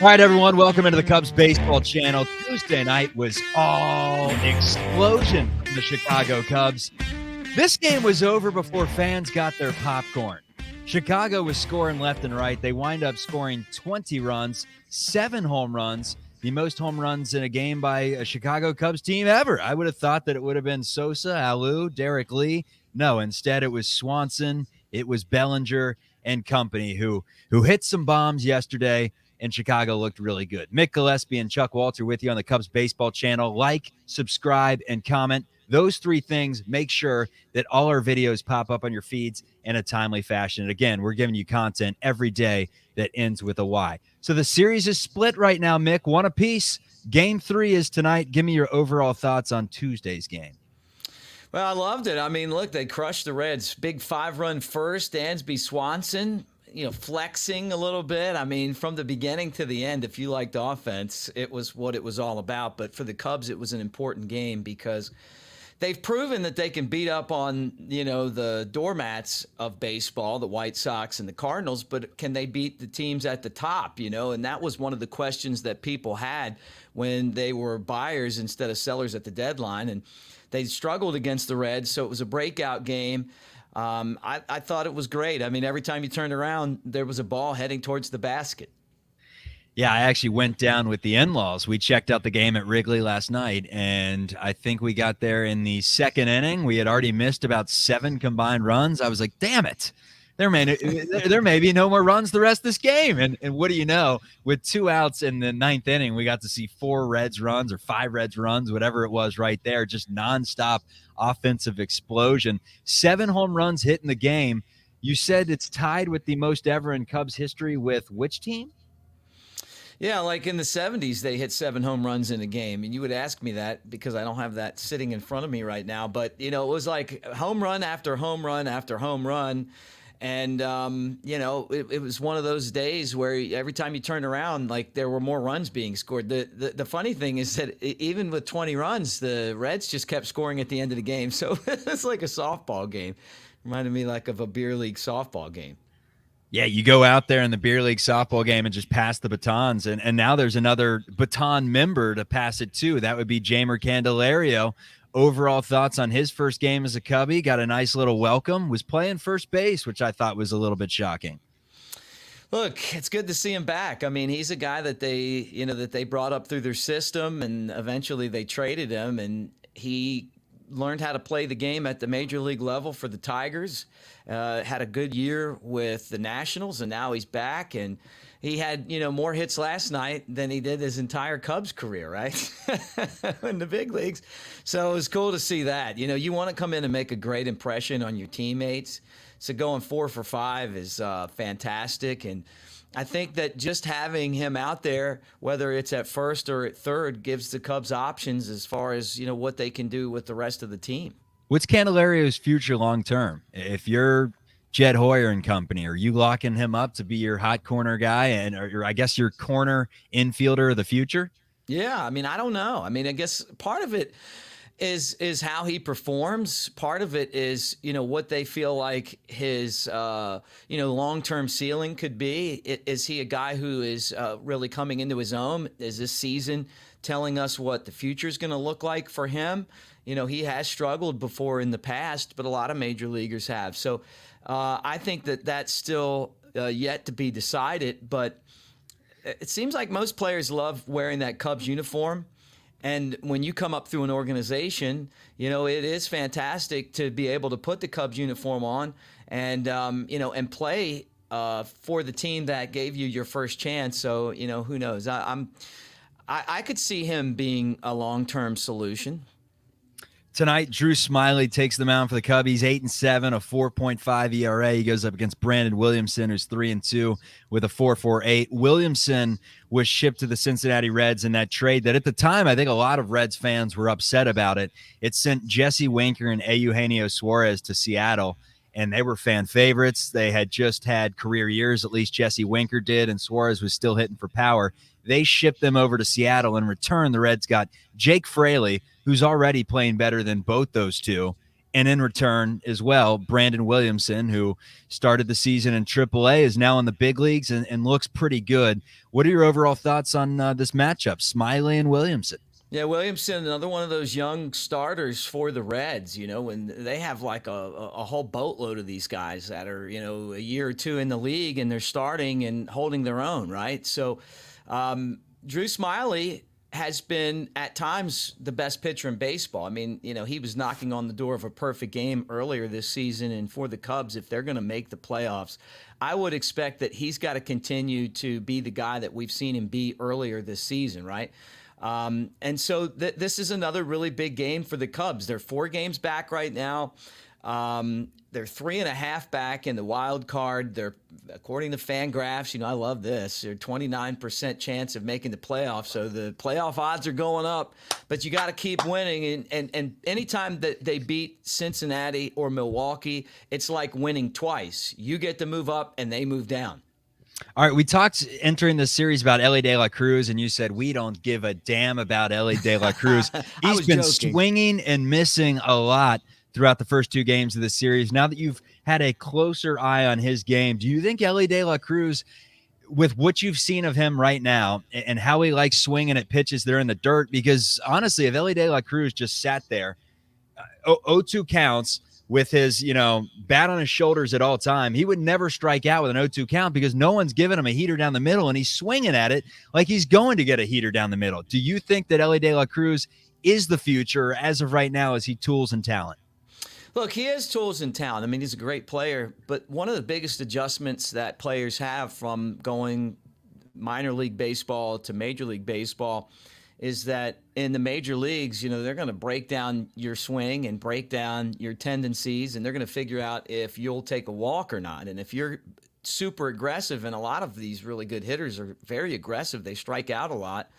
All right, everyone, welcome into the Cubs baseball channel. Tuesday night was all explosion from the Chicago Cubs. This game was over before fans got their popcorn. Chicago was scoring left and right. They wind up scoring 20 runs, 7 home runs, the most home runs in a game by a Chicago Cubs team ever. I would have thought that it would have been Sosa, Alou, Derek Lee. No, instead it was Swanson, it was Bellinger and company who hit some bombs yesterday, and Chicago looked really good. Mick Gillespie and Chuck Walter with you on the Cubs baseball channel. Like, subscribe, and comment. Those 3 things make sure that all our videos pop up on your feeds in a timely fashion. And again, we're giving you content every day that ends with a Y. So the series is split right now, Mick, 1 apiece. Game 3 is tonight. Give me your overall thoughts on Tuesday's game. Well, I loved it. I mean, look, they crushed the Reds. Big 5-run first, Dansby Swanson, flexing a little bit. I mean, from the beginning to the end, if you liked offense, it was what it was all about. But for the Cubs, it was an important game because they've proven that they can beat up on, the doormats of baseball, the White Sox and the Cardinals, but can they beat the teams at the top, And that was one of the questions that people had when they were buyers instead of sellers at the deadline. And they struggled against the Reds, so it was a breakout game. I thought it was great. I mean, every time you turned around, there was a ball heading towards the basket. Yeah, I actually went down with the in-laws. We checked out the game at Wrigley last night, and I think we got there in the 2nd inning. We had already missed about 7 combined runs. I was like, damn it. There may be no more runs the rest of this game. And what do you know? With 2 outs in the 9th inning, we got to see 4 Reds runs or 5 Reds runs, whatever it was right there. Just nonstop offensive explosion. 7 home runs hit in the game. You said it's tied with the most ever in Cubs history with which team? Yeah, like in the 70s, they hit 7 home runs in a game. And you would ask me that because I don't have that sitting in front of me right now. But, it was like home run after home run after home run. And, it was one of those days where every time you turned around, like there were more runs being scored. The funny thing is that even with 20 runs, the Reds just kept scoring at the end of the game. So it's like a softball game. Reminded me like of a beer league softball game. Yeah, you go out there in the beer league softball game and just pass the batons. And now there's another baton member to pass it to. That would be Jeimer Candelario. Overall thoughts on his first game as a Cubby? Got a nice little welcome. Was playing first base, which I thought was a little bit shocking. Look, it's good to see him back. I mean, he's a guy that they brought up through their system, and eventually they traded him, and he learned how to play the game at the major league level for the Tigers. Had a good year with the Nationals, and now he's back. And he had, more hits last night than he did his entire Cubs career, right? In the big leagues. So it was cool to see that. You want to come in and make a great impression on your teammates. So going 4 for 5 is fantastic. And I think that just having him out there, whether it's at first or at third, gives the Cubs options as far as, what they can do with the rest of the team. What's Candelario's future long-term? If you're Jed Hoyer and company, are you locking him up to be your hot corner guy and or I guess your corner infielder of the future? Yeah, I mean, I don't know. I mean, I guess part of it is how he performs. Part of it is, what they feel like his, long-term ceiling could be. Is he a guy who is really coming into his own? Is this season telling us what the future is going to look like for him? He has struggled before in the past, but a lot of major leaguers have. So I think that that's still yet to be decided. But it seems like most players love wearing that Cubs uniform. And when you come up through an organization, it is fantastic to be able to put the Cubs uniform on and, and play for the team that gave you your first chance. So, who knows? I could see him being a long-term solution. Tonight, Drew Smyly takes the mound for the Cubbies, 8-7, a 4.5 ERA. He goes up against Brandon Williamson, who's 3-2 with a 4.48. Williamson was shipped to the Cincinnati Reds in that trade that at the time, I think a lot of Reds fans were upset about it. It sent Jesse Winker and Eugenio Suarez to Seattle, and they were fan favorites. They had just had career years, at least Jesse Winker did, and Suarez was still hitting for power. They shipped them over to Seattle. In return, the Reds got Jake Fraley, who's already playing better than both those two, And in return as well, Brandon Williamson, who started the season in AAA, is now in the big leagues and looks pretty good. What are your overall thoughts on this matchup, Smyly and Williamson? Yeah, Williamson, another one of those young starters for the Reds, and they have like a whole boatload of these guys that are, a year or two in the league and they're starting and holding their own, right? So Drew Smyly has been at times the best pitcher in baseball. I mean, he was knocking on the door of a perfect game earlier this season. And for the Cubs, if they're going to make the playoffs, I would expect that he's got to continue to be the guy that we've seen him be earlier this season, right? And so this is another really big game for the Cubs. They're 4 games back right now. They're 3.5 back in the wild card. They're, according to FanGraphs, I love this. They're 29% chance of making the playoffs. So the playoff odds are going up, but you got to keep winning. And anytime that they beat Cincinnati or Milwaukee, it's like winning twice. You get to move up and they move down. All right, we talked entering the series about Elly De La Cruz, and you said we don't give a damn about Elly De La Cruz. He's been swinging and missing a lot throughout the first 2 games of the series. Now that you've had a closer eye on his game, do you think Elly De La Cruz, with what you've seen of him right now and how he likes swinging at pitches that are in the dirt, because honestly, if Elly De La Cruz just sat there, 0-2 counts, with his, bat on his shoulders at all time, he would never strike out with an 0-2 count because no one's giving him a heater down the middle, and he's swinging at it like he's going to get a heater down the middle. Do you think that Elly De La Cruz is the future, or as of right now, is he tools and talent? Look, he has tools and talent. I mean, he's a great player, but one of the biggest adjustments that players have from going minor league baseball to Major League Baseball is that in the major leagues, they're going to break down your swing and break down your tendencies, and they're going to figure out if you'll take a walk or not. And if you're super aggressive, and a lot of these really good hitters are very aggressive, they strike out a lot,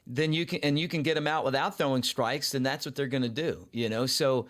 then you can get them out without throwing strikes, then that's what they're going to do, So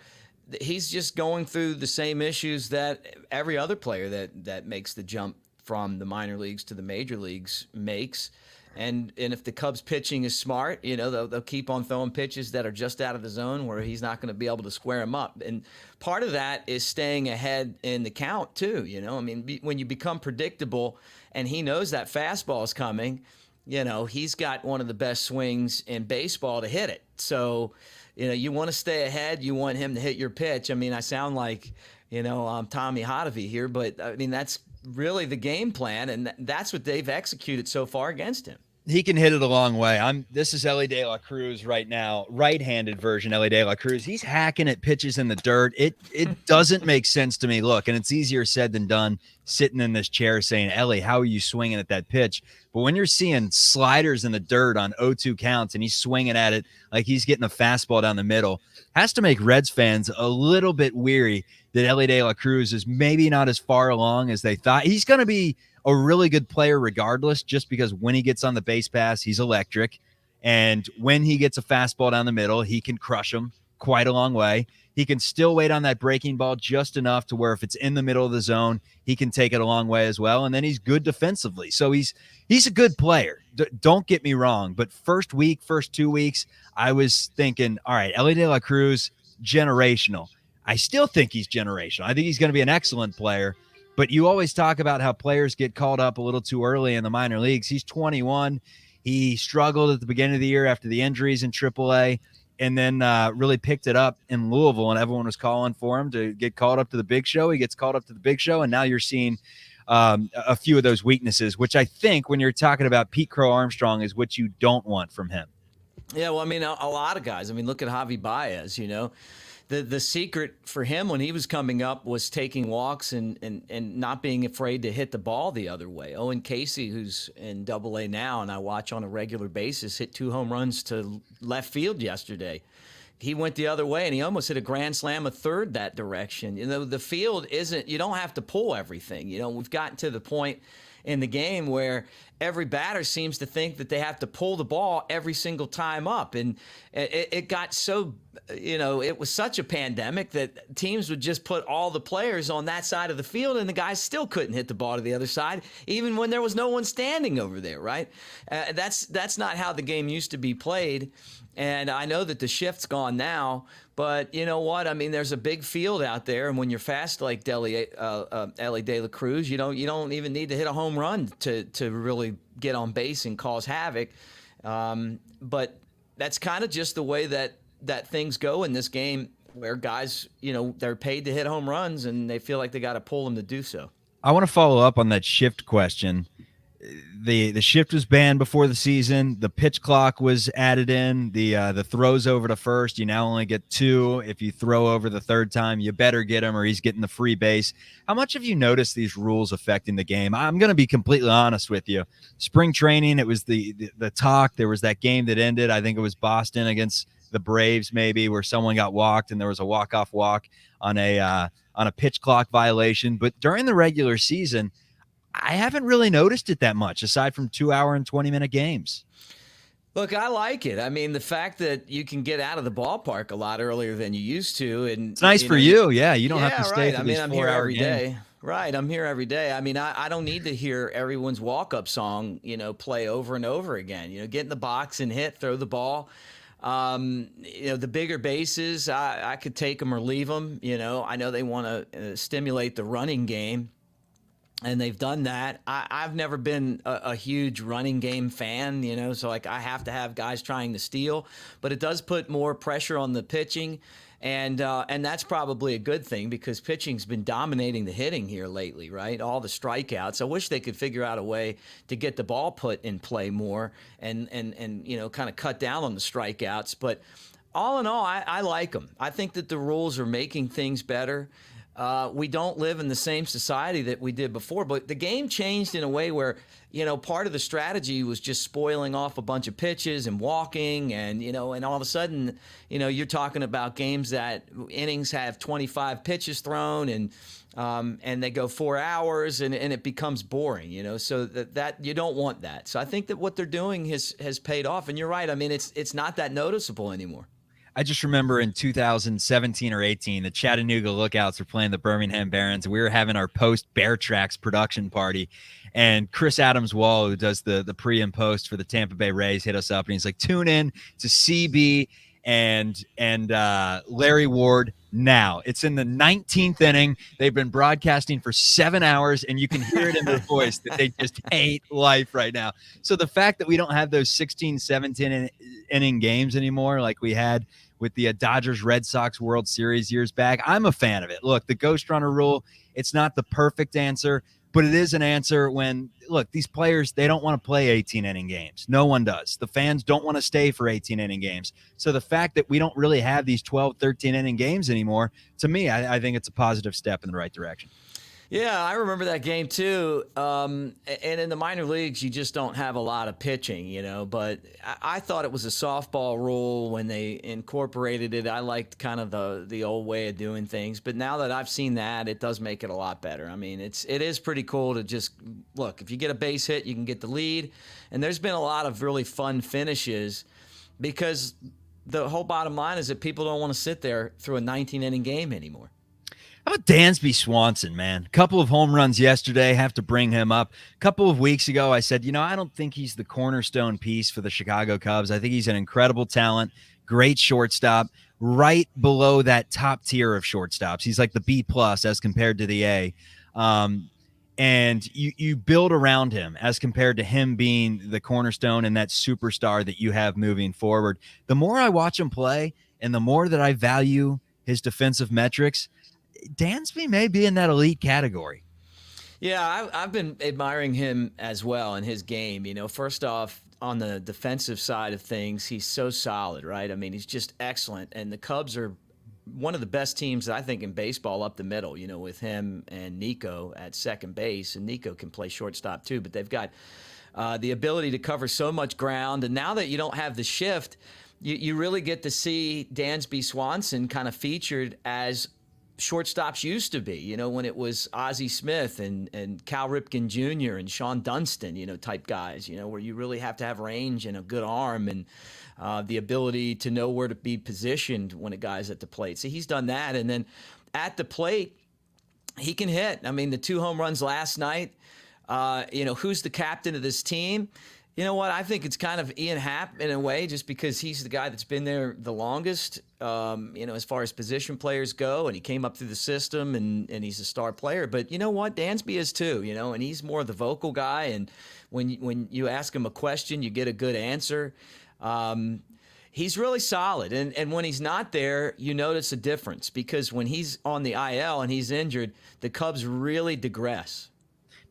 he's just going through the same issues that every other player that makes the jump from the minor leagues to the major leagues makes. And if the Cubs pitching is smart, they'll keep on throwing pitches that are just out of the zone where he's not going to be able to square them up. And part of that is staying ahead in the count too. I mean, when you become predictable and he knows that fastball is coming, he's got one of the best swings in baseball to hit it. So, you want to stay ahead. You want him to hit your pitch. I mean, I sound like, I'm Tommy Hotovy here, but I mean, that's really the game plan, and that's what they've executed so far against him. He can hit it a long way. This is Elly De La Cruz right now, right-handed version Elly De La Cruz. He's hacking at pitches in the dirt. It doesn't make sense to me. Look, and it's easier said than done sitting in this chair saying, Elly, how are you swinging at that pitch? But when you're seeing sliders in the dirt on 0-2 counts and he's swinging at it like he's getting a fastball down the middle, has to make Reds fans a little bit weary that Elly De La Cruz is maybe not as far along as they thought. He's going to be a really good player regardless, just because when he gets on the base pass, he's electric. And when he gets a fastball down the middle, he can crush them quite a long way. He can still wait on that breaking ball just enough to where if it's in the middle of the zone, he can take it a long way as well. And then he's good defensively. So he's a good player. Don't get me wrong. But first 2 weeks, I was thinking, all right, Elly De La Cruz, generational. I still think he's generational. I think he's going to be an excellent player. But you always talk about how players get called up a little too early in the minor leagues. He's 21. He struggled at the beginning of the year after the injuries in AAA, and then really picked it up in Louisville, and everyone was calling for him to get called up to the big show. He gets called up to the big show, and now you're seeing a few of those weaknesses, which I think when you're talking about Pete Crow Armstrong is what you don't want from him. Yeah, well, I mean, a lot of guys. I mean, look at Javi Baez, The secret for him when he was coming up was taking walks and not being afraid to hit the ball the other way. Owen Casey, who's in Double-A now, and I watch on a regular basis, hit 2 home runs to left field yesterday. He went the other way, and he almost hit a grand slam, a third that direction. The field isn't – you don't have to pull everything. We've gotten to the point in the game where every batter seems to think that they have to pull the ball every single time up. And it got so, it was such a pandemic that teams would just put all the players on that side of the field and the guys still couldn't hit the ball to the other side, even when there was no one standing over there, right? That's not how the game used to be played. And I know that the shift's gone now, But you know what? I mean, there's a big field out there, and when you're fast like Ellie De La Cruz, you don't even need to hit a home run to really get on base and cause havoc. But that's kind of just the way that things go in this game, where guys, they're paid to hit home runs, and they feel like they got to pull them to do so. I want to follow up on that shift question. The shift was banned before the season. The pitch clock was added in. The throws over to first, you now only get 2. If you throw over the third time, you better get him or he's getting the free base. How much have you noticed these rules affecting the game? I'm going to be completely honest with you. Spring training, it was the talk. There was that game that ended. I think it was Boston against the Braves, maybe, where someone got walked and there was a walk-off walk on a pitch clock violation. But during the regular season, I haven't really noticed it that much, aside from 2-hour and 20-minute games. Look, I like it. I mean, the fact that you can get out of the ballpark a lot earlier than you used to, and it's nice for you. Yeah, you don't have to stay right. for I mean, these I'm here 4-hour every games. day. Right, I'm here every day. I mean, I don't need to hear everyone's walk-up song, play over and over again. Get in the box and hit, throw the ball. The bigger bases, I could take them or leave them. I know they want to stimulate the running game, and they've done that. I've never been a huge running game fan, so like I have to have guys trying to steal, but it does put more pressure on the pitching, and that's probably a good thing because pitching's been dominating the hitting here lately, right? All the strikeouts. I wish they could figure out a way to get the ball put in play more and kind of cut down on the strikeouts. But all in all, I like them. I think that the rules are making things better. We don't live in the same society that we did before, but the game changed in a way where, part of the strategy was just spoiling off a bunch of pitches and walking and all of a sudden, you're talking about games that innings have 25 pitches thrown and they go 4 hours and it becomes boring, so that you don't want that. So I think that what they're doing has paid off. And you're right. I mean, it's not that noticeable anymore. I just remember in 2017 or 18, the Chattanooga Lookouts were playing the Birmingham Barons. We were having our post Bear Tracks production party, and Chris Adams-Wall, who does the pre and post for the Tampa Bay Rays, hit us up, and he's like, "Tune in to CB and Larry Ward now. It's in the 19th inning. They've been broadcasting for 7 hours, and you can hear it in their voice that they just hate life right now." So the fact that we don't have those 16, 17 inning games anymore like we had with the Dodgers Red Sox World Series years back, I'm a fan of it. Look, the ghost runner rule, it's not the perfect answer, but it is an answer when, look, these players, they don't want to play 18-inning games. No one does. The fans don't want to stay for 18-inning games. So the fact that we don't really have these 12, 13-inning games anymore, to me, I think it's a positive step in the right direction. Yeah, I remember that game too. And in the minor leagues, you just don't have a lot of pitching, But I thought it was a softball rule when they incorporated it. I liked kind of the old way of doing things. But now that I've seen that, it does make it a lot better. I mean, it is pretty cool to just look. If you get a base hit, you can get the lead. And there's been a lot of really fun finishes because the whole bottom line is that people don't want to sit there through a 19-inning game anymore. How about Dansby Swanson, man? A couple of home runs yesterday. Have to bring him up. A couple of weeks ago, I said, I don't think he's the cornerstone piece for the Chicago Cubs. I think he's an incredible talent, great shortstop, right below that top tier of shortstops. He's like the B+ as compared to the A. And you build around him as compared to him being the cornerstone and that superstar that you have moving forward. The more I watch him play and the more that I value his defensive metrics, Dansby may be in that elite category. Yeah, I've been admiring him as well in his game. First off, on the defensive side of things, he's so solid, right? I mean, he's just excellent. And the Cubs are one of the best teams, I think, in baseball up the middle, with him and Nico at second base. And Nico can play shortstop too, but they've got the ability to cover so much ground. And now that you don't have the shift, you really get to see Dansby Swanson kind of featured as shortstops used to be, when it was Ozzie Smith and Cal Ripken Jr. and Sean Dunston, type guys, where you really have to have range and a good arm and the ability to know where to be positioned when a guy's at the plate. So he's done that. And then at the plate, he can hit. I mean, the 2 home runs last night, who's the captain of this team? You know what? I think it's kind of Ian Happ in a way, just because he's the guy that's been there the longest, as far as position players go, and he came up through the system and he's a star player. But you know what? Dansby is too, and he's more the vocal guy. And when you ask him a question, you get a good answer. He's really solid. And when he's not there, you notice a difference, because when he's on the IL and he's injured, the Cubs really digress.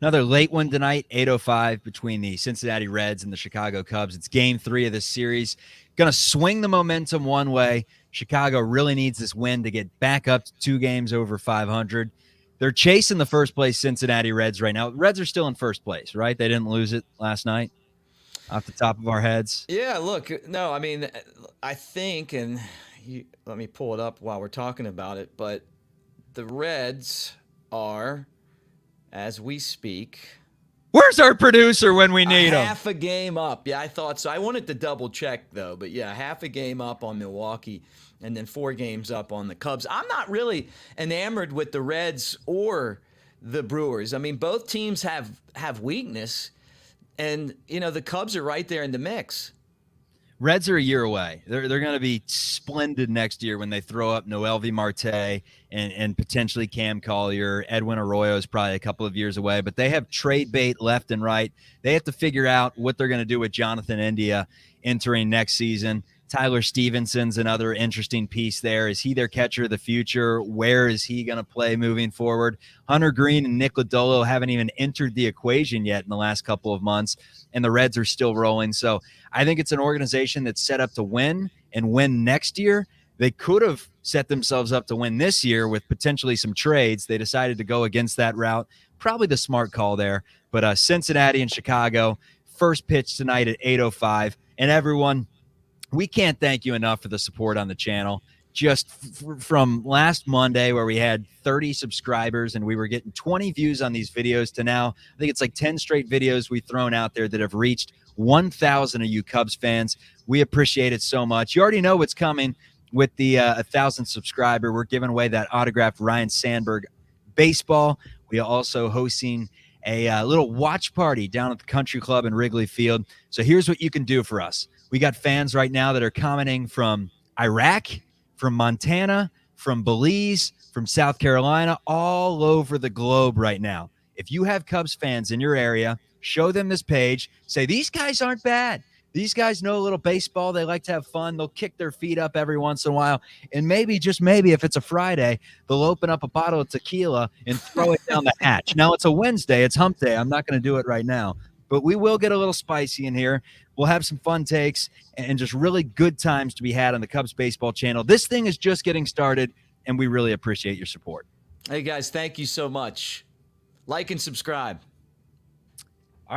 Another late one tonight, 8:05 between the Cincinnati Reds and the Chicago Cubs. It's game 3 of this series. Going to swing the momentum one way. Chicago really needs this win to get back up to 2 games over 500. They're chasing the first place Cincinnati Reds right now. The Reds are still in first place, right? They didn't lose it last night off the top of our heads. Yeah, look, no, I mean, I think, and let me pull it up while we're talking about it, but the Reds are, as we speak, where's our producer when we need him? Half a game up. Yeah, I thought so. I wanted to double check, though. But yeah, half a game up on Milwaukee and then 4 games up on the Cubs. I'm not really enamored with the Reds or the Brewers. I mean, both teams have weakness. And, the Cubs are right there in the mix. Reds are a year away. They're going to be splendid next year when they throw up Noelvi Marte and potentially Cam Collier. Edwin Arroyo is probably a couple of years away, but they have trade bait left and right. They have to figure out what they're going to do with Jonathan India entering next season. Tyler Stevenson's another interesting piece there. Is he their catcher of the future? Where is he going to play moving forward? Hunter Green and Nick Lodolo haven't even entered the equation yet in the last couple of months, and the Reds are still rolling. So I think it's an organization that's set up to win and win next year. They could have set themselves up to win this year with potentially some trades. They decided to go against that route. Probably the smart call there. But Cincinnati and Chicago, first pitch tonight at 8:05. And everyone, we can't thank you enough for the support on the channel. Just from last Monday, where we had 30 subscribers and we were getting 20 views on these videos, to now, I think it's like 10 straight videos we've thrown out there that have reached 1,000 of you Cubs fans. We appreciate it so much. You already know what's coming with the 1,000 subscriber. We're giving away that autographed Ryan Sandberg baseball. We are also hosting a little watch party down at the Country Club in Wrigley Field. So here's what you can do for us. We got fans right now that are commenting from Iraq, from Montana, from Belize, from South Carolina, all over the globe right now. If you have Cubs fans in your area, show them this page. Say, these guys aren't bad. These guys know a little baseball. They like to have fun. They'll kick their feet up every once in a while. And maybe, just maybe, if it's a Friday, they'll open up a bottle of tequila and throw it down the hatch. Now, it's a Wednesday. It's hump day. I'm not going to do it right now. But we will get a little spicy in here. We'll have some fun takes and just really good times to be had on the Cubs Baseball channel. This thing is just getting started, and we really appreciate your support. Hey, guys, thank you so much. Like and subscribe.